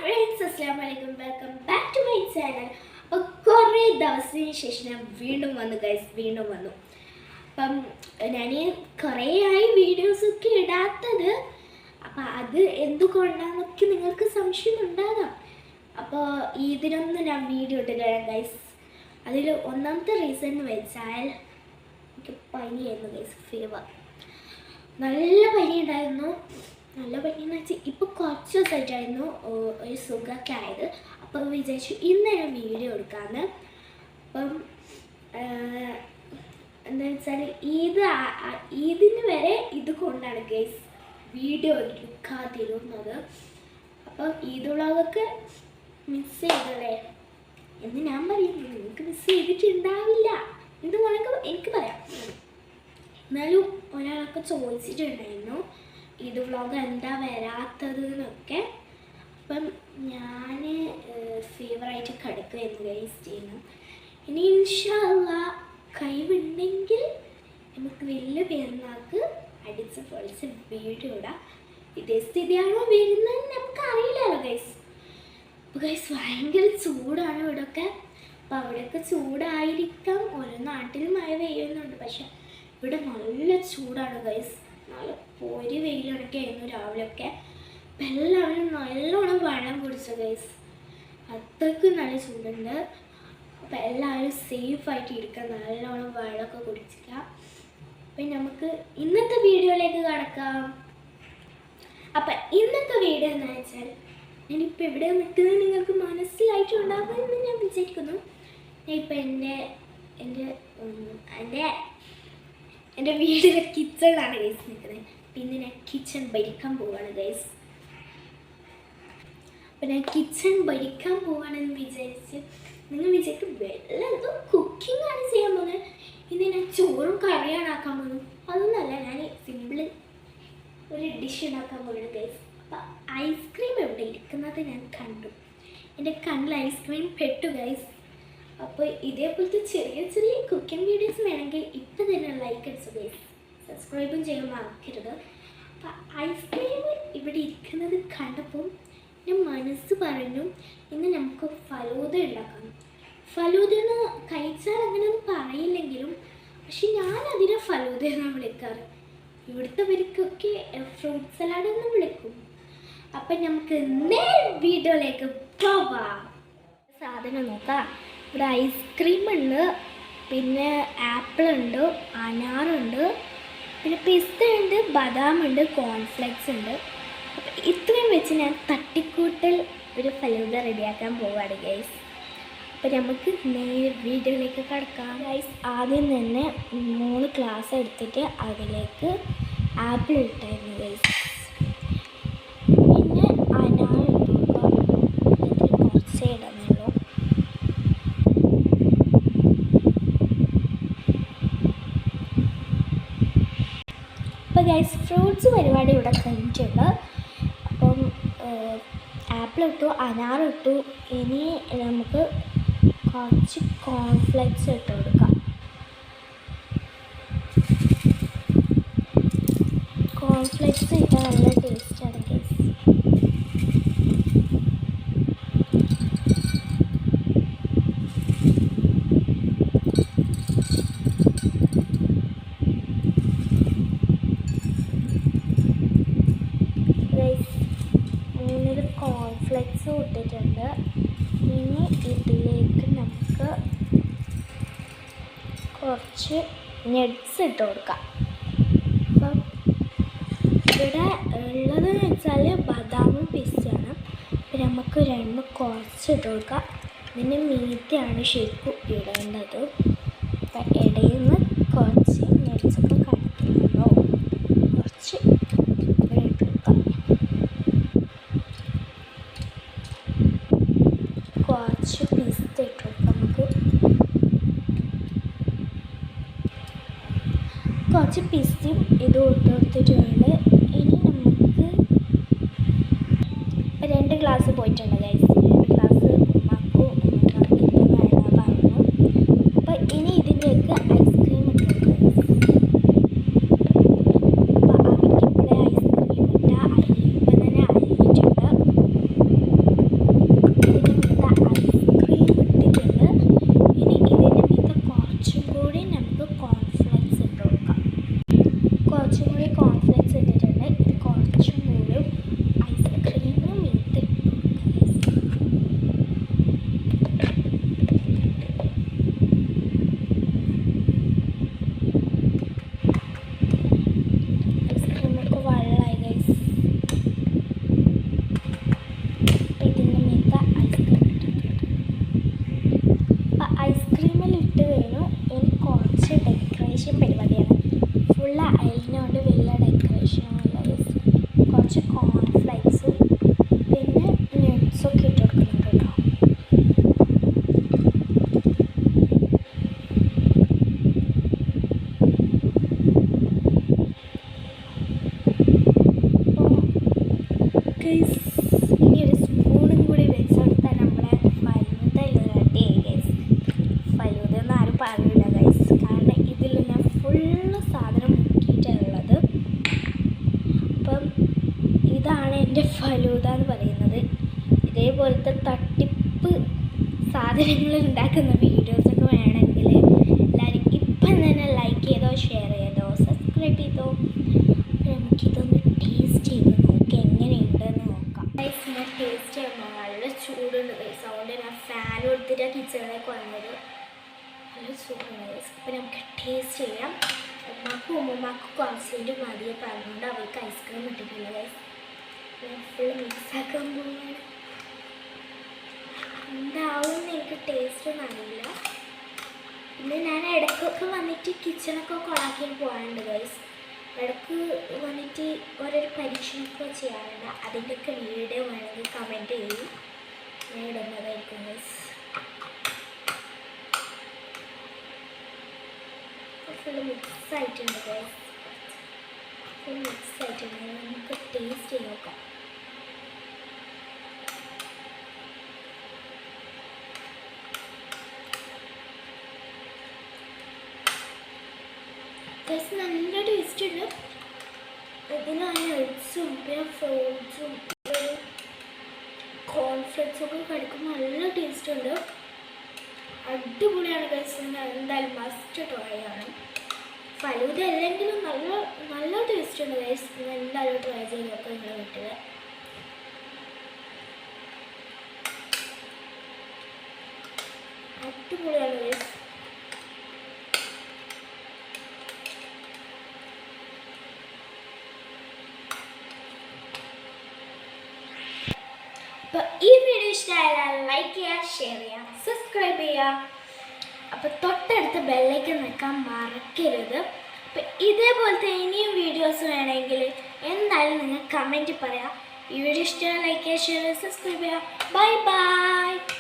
Friends, അസ്സലാമു അലൈക്കും. Welcome back to my channel. അപ്പോൾ കുറേ ദിവസത്തിന് ശേഷം ഞാൻ വീണ്ടും വന്നു ഗൈസ്, വീണ്ടും വന്നു. അപ്പം ഞാൻ കുറേ ആയി വീഡിയോസൊക്കെ ഇടാത്തത്. അപ്പം അത് എന്തുകൊണ്ടാണെന്നൊക്കെ നിങ്ങൾക്ക് സംശയം ഉണ്ടാകാം. അപ്പോൾ ഇതിനൊന്നും ഞാൻ വീഡിയോ ഇട്ടില്ല ഗൈസ്. അതിൽ ഒന്നാമത്തെ റീസൺ എന്ന് വെച്ചാൽ എനിക്ക് പനിയായിരുന്നു ഗൈസ്, ഫീവർ. നല്ല പനി ഉണ്ടായിരുന്നു. നല്ല പനിയെന്ന് വെച്ചാൽ ഇപ്പോൾ കുറച്ച് ദിവസമായിട്ടായിരുന്നു ഒരു സുഖമൊക്കെ ആയത്. അപ്പോൾ വിചാരിച്ചു ഇന്ന് ഞാൻ വീഡിയോ എടുക്കാമെന്ന്. അപ്പം എന്താ വെച്ചാൽ ഇതിന് വരെ ഇത് കൊണ്ടാണ് ഗൈസ് വീഡിയോ എടുക്കാതിരുന്നത്. അപ്പം ഈദ് വ്ളോഗൊക്കെ മിസ് ചെയ്തല്ലേ എന്ന് ഞാൻ പറയുന്നു. നിങ്ങൾക്ക് മിസ് ചെയ്തിട്ടുണ്ടാവില്ല എന്ന് വേണമെങ്കിൽ എനിക്ക് പറയാം. എന്നാലും ഒരാളൊക്കെ ചോദിച്ചിട്ടുണ്ടായിരുന്നു ഈദ് വ്ളോഗ് എന്താ വരാത്തത് എന്നൊക്കെ. അപ്പം ഞാൻ ഫീവറായിട്ട് കിടക്കുകയായിരുന്നു ഗൈസ് ചെയ്യുന്നു. ഇനി ഇൻഷാ അല്ലാഹ് കഴിവുണ്ടെങ്കിൽ നമുക്ക് വലിയ പെരുന്നാൾക്ക് അടിച്ച് പൊളിച്ച് വീഡിയോ ഇടാം. ഇതേ സ്ഥിതിയാണോ വരുന്നതെന്ന് നമുക്ക് അറിയില്ലല്ലോ ഗൈസ്. അപ്പോൾ ഗൈസ് ഭയങ്കര ചൂടാണ് ഇവിടെയൊക്കെ. അപ്പോൾ അവിടെയൊക്കെ ചൂടായിരിക്കാം. ഓരോ നാട്ടിൽ മഴ പെയ്യുന്നുണ്ട്, പക്ഷെ ഇവിടെ നല്ല ചൂടാണ് ഗൈസ്. നല്ല പൊരി വെയിലൊക്കെ ആയിരുന്നു രാവിലെയൊക്കെ. അപ്പം എല്ലാവരും നല്ലോണം വെള്ളം കുടിച്ചു ഗൈസ്. അത്രയ്ക്ക് നല്ല ചൂടുണ്ട്. അപ്പം എല്ലാവരും സേഫായിട്ട് ഇരിക്കുക, നല്ലോണം വെള്ളമൊക്കെ കുടിക്കുക. അപ്പം നമുക്ക് ഇന്നത്തെ വീഡിയോയിലേക്ക് കടക്കാം. അപ്പം ഇന്നത്തെ വീഡിയോ എന്ന് വെച്ചാൽ ഞാനിപ്പോൾ എവിടെ നിൽക്കുന്നത് നിങ്ങൾക്ക് മനസ്സിലായിട്ടുണ്ടാകുമെന്ന് ഞാൻ വിചാരിക്കുന്നു. ഞാൻ ഇപ്പം എൻ്റെ വീടിലെ കിച്ചണിലാണ് ഗൈസ് നിൽക്കുന്നത്. പിന്നെ ഞാൻ കിച്ചൺ ഭരിക്കാൻ പോവാണ് ഗൈസ്. അപ്പം ഞാൻ കിച്ചൺ ഭരിക്കാൻ പോവാണെന്ന് വിചാരിച്ച് നിങ്ങൾ വിചാരിക്കും വെള്ളം എന്തോ കുക്കിംഗ് ആണ് ചെയ്യാൻ പോകുന്നത്. ഇന്ന് ഞാൻ ചോറും കറിയാണ് ആക്കാൻ പോകുന്നു. അതൊന്നുമല്ല, ഞാൻ സിമ്പിൾ ഒരു ഡിഷ് ഉണ്ടാക്കാൻ പോകുന്നത് ഗൈസ്. അപ്പം ഐസ്ക്രീം എവിടെ ഇരിക്കുന്നത് ഞാൻ കണ്ടു. എൻ്റെ കണ്ണിൽ ഐസ്ക്രീം പെട്ടു ഗൈസ്. അപ്പോൾ ഇതേപോലത്തെ ചെറിയ ചെറിയ കുക്കിംഗ് വീഡിയോസ് വേണമെങ്കിൽ ഇപ്പം തന്നെ ലൈക്ക് അടിച്ചു ഗൈസ്, സബ്സ്ക്രൈബും ചെയ്യാൻ മറക്കരുത്. അപ്പം ഐസ്ക്രീം ഇവിടെ ഇരിക്കുന്നത് കണ്ടപ്പോൾ എൻ്റെ മനസ്സ് പറഞ്ഞു ഇന്ന് നമുക്ക് ഫലൂദ ഉണ്ടാക്കാം. ഫലൂദ എന്ന് കഴിച്ചാൽ അങ്ങനെയൊന്നും പറയില്ലെങ്കിലും പക്ഷെ ഞാൻ അതിനെ ഫലൂദ എന്നാണ് വിളിക്കാറ്. ഇവിടുത്തെവർക്കൊക്കെ ഫ്രൂട്ട് സലാഡ് എന്ന് വിളിക്കും. അപ്പം നമുക്ക് നേരെ വീഡിയോയിലേക്ക് പോവാം. സാധനം നോക്കാം. ഇവിടെ ഐസ്ക്രീം ഉണ്ട്, പിന്നെ ആപ്പിൾ ഉണ്ട്, അനാറുണ്ട്, പിന്നെ പിസ്ത ഉണ്ട്, ബദാം ഉണ്ട്, കോൺഫ്ലെക്സ് ഉണ്ട്. അപ്പം ഇത്രയും വെച്ച് ഞാൻ തട്ടിക്കൂട്ടൽ ഒരു ഫലൂദ റെഡിയാക്കാൻ പോവാണ് ഗൈസ്. അപ്പം നമുക്ക് നേരെ വീഡിയോയിലേക്ക് കിടക്കാം ഗൈസ്. ആദ്യം തന്നെ 3 ഗ്ലാസ് എടുത്തിട്ട് അതിലേക്ക് ആപ്പിൾ ഇട്ടായിരുന്നു ഗൈസ്. പിന്നെ അനാർ കുറച്ചേ ഇടുന്നുള്ളൂ. അപ്പോൾ ഗൈസ് ഫ്രൂട്ട്സ് പരിപാടി ഇവിടെ കഴിഞ്ഞിട്ടുണ്ട്. അപ്പം ആപ്പിൾ ഇട്ടു, അനാർ ഇട്ടു. ഇനി നമുക്ക് കുറച്ച് കോൺഫ്ലെക്സ് ഇട്ട് കൊടുക്കാം. കോൺഫ്ലെക്സ് ഇട്ടാൽ നല്ല ടേസ്റ്റാണ് ഗൈസ്. കോൺഫ്ലെക്സ് ഇട്ടിട്ടുണ്ട്. ഇനി ഇതിലേക്ക് നമുക്ക് കുറച്ച് നട്ട്സ് ഇട്ട് കൊടുക്കാം. അപ്പം ഇവിടെ ഉള്ളതെന്ന് വെച്ചാൽ ബദാമും പിസ്തയാണ്. അപ്പം നമുക്ക് രണ്ടും കുറച്ച് ഇട്ട് കൊടുക്കാം. ഇതിന് മീറ്റയാണ് ശരിക്കും ഇടേണ്ടത്. അപ്പം ഇടയിൽ നിന്ന് കുറച്ച് നട്ട്സൊക്കെ കഴിക്കുന്നുണ്ടോ കുറച്ച് ഇവിടെ ഇട്ട് കൊടുക്കാം. കുറച്ച് പിസ്ത ഇട്ട് കൊടുക്കാം. നമുക്ക് കുറച്ച് പിസ്തയും ഇതും ഇട്ട് കൊടുത്തിട്ടുണ്ട്. ഇനി നമുക്ക് ഇപ്പം 2 ഗ്ലാസ് പോയിട്ടുണ്ട് ഗൈസ്. 2 ഗ്ലാസ് ഉമ്മാക്കും വേണം പറഞ്ഞു. അപ്പം ഇനി ഇതിൻ്റെയൊക്കെ ഐസ്ക്രീം ഇട്ട് കൊടുക്കാം. അപ്പം അവർക്കിപ്പോഴേ ഐസ്ക്രീം ഇട്ട ഇപ്പം തന്നെ അരിഞ്ഞിട്ടുണ്ട്. ഫലൂദ എന്ന് പറയുന്നത്. ഇതേപോലത്തെ തട്ടിപ്പ് സാധനങ്ങൾ ഉണ്ടാക്കുന്ന വീഡിയോസൊക്കെ വേണമെങ്കിൽ എല്ലാവരും ഇപ്പം തന്നെ ലൈക്ക് ചെയ്തോ, ഷെയർ ചെയ്തോ, സബ്സ്ക്രൈബ് ചെയ്തോ. നമുക്കിതൊന്ന് ടേസ്റ്റ് ചെയ്ത് നോക്കാം, എങ്ങനെയുണ്ടെന്ന് നോക്കാം. ഞാൻ ടേസ്റ്റ് ചെയ്യുമ്പോൾ നല്ല ചൂടുണ്ട് ഗൈസ്. അതുകൊണ്ട് ഞാൻ ഫാൻ കൊടുത്തിട്ട് കിച്ചണിലേക്ക് വന്നത്. നല്ല ചൂടുണ്ട് ഗൈസ്. അപ്പോൾ നമുക്ക് ടേസ്റ്റ് ചെയ്യാം. ഉമ്മാക്കും ഉമ്മമാക്കും കുറച്ചുകൂടി മതിയെ പറഞ്ഞുകൊണ്ട് അവർക്ക് ഐസ്ക്രീം ഇട്ടിട്ടില്ല ഗൈസ്. ഞാൻ ഫുൾ മിക്സാക്കാൻ പോവുകയാണ്. എന്താവുമെന്ന് എനിക്ക് ടേസ്റ്റ് ഒന്നും അറിയില്ല. പിന്നെ ഞാൻ ഇടയ്ക്കൊക്കെ വന്നിട്ട് കിച്ചണൊക്കെ കൊളാക്കി പോകാറുണ്ട് ഗൈസ്. ഇടയ്ക്ക് വന്നിട്ട് ഓരോരോ പരീക്ഷണമൊക്കെ ചെയ്യാറുണ്ട്. അതിൻ്റെയൊക്കെ വീഡിയോ വേണമെങ്കിൽ കമൻറ്റ് ചെയ്യും, ഞാൻ ഇടുന്നതായിരിക്കും ഗൈസ്. ഫുൾ മിക്സ് ആയിട്ടുണ്ട് ഗൈസ്, ഫുൾ മിക്സ് ആയിട്ടുണ്ട്. നമുക്ക് ടേസ്റ്റ് ചെയ്ത് നോക്കാം. ഗൈസ് നല്ല ടേസ്റ്റ് ഉണ്ട്. ഇതിന് നട്ട്സും പിന്നെ ഫ്രൂട്ട്സും കോൺഫ്ലെക്സൊക്കെ കഴിക്കുമ്പോൾ നല്ല ടേസ്റ്റ് ഉണ്ട്. അടിപൊളിയാണ് ഗൈസ്. എന്തായാലും മസ്റ്റ് ട്രൈ ആണ്. ഫലൂദ അല്ലെങ്കിലും നല്ല നല്ല ടേസ്റ്റ് ഉണ്ട് ഗൈസ്. എന്തായാലും ട്രൈ ചെയ്ത് നോക്കാം നിങ്ങളുടെ വീട്ടിൽ. അടിപൊളിയാണ് ഗൈസ്. അപ്പോൾ ഈ വീഡിയോ ഇഷ്ടമായാൽ ലൈക്ക് ചെയ്യുക, ഷെയർ ചെയ്യുക, സബ്സ്ക്രൈബ് ചെയ്യുക. അപ്പോൾ തൊട്ടടുത്ത് ബെല്ലൈക്കൺ നിൽക്കാൻ മറക്കരുത്. അപ്പോൾ ഇതേപോലത്തെ ഇനിയും വീഡിയോസ് വേണമെങ്കിൽ എന്തായാലും നിങ്ങൾ കമൻറ്റ് പറയാം. ഈ വീഡിയോ ഇഷ്ടമായാൽ ലൈക്ക് ചെയ്യുക, ഷെയർ ചെയ്യുക, സബ്സ്ക്രൈബ് ചെയ്യുക. Bye bye.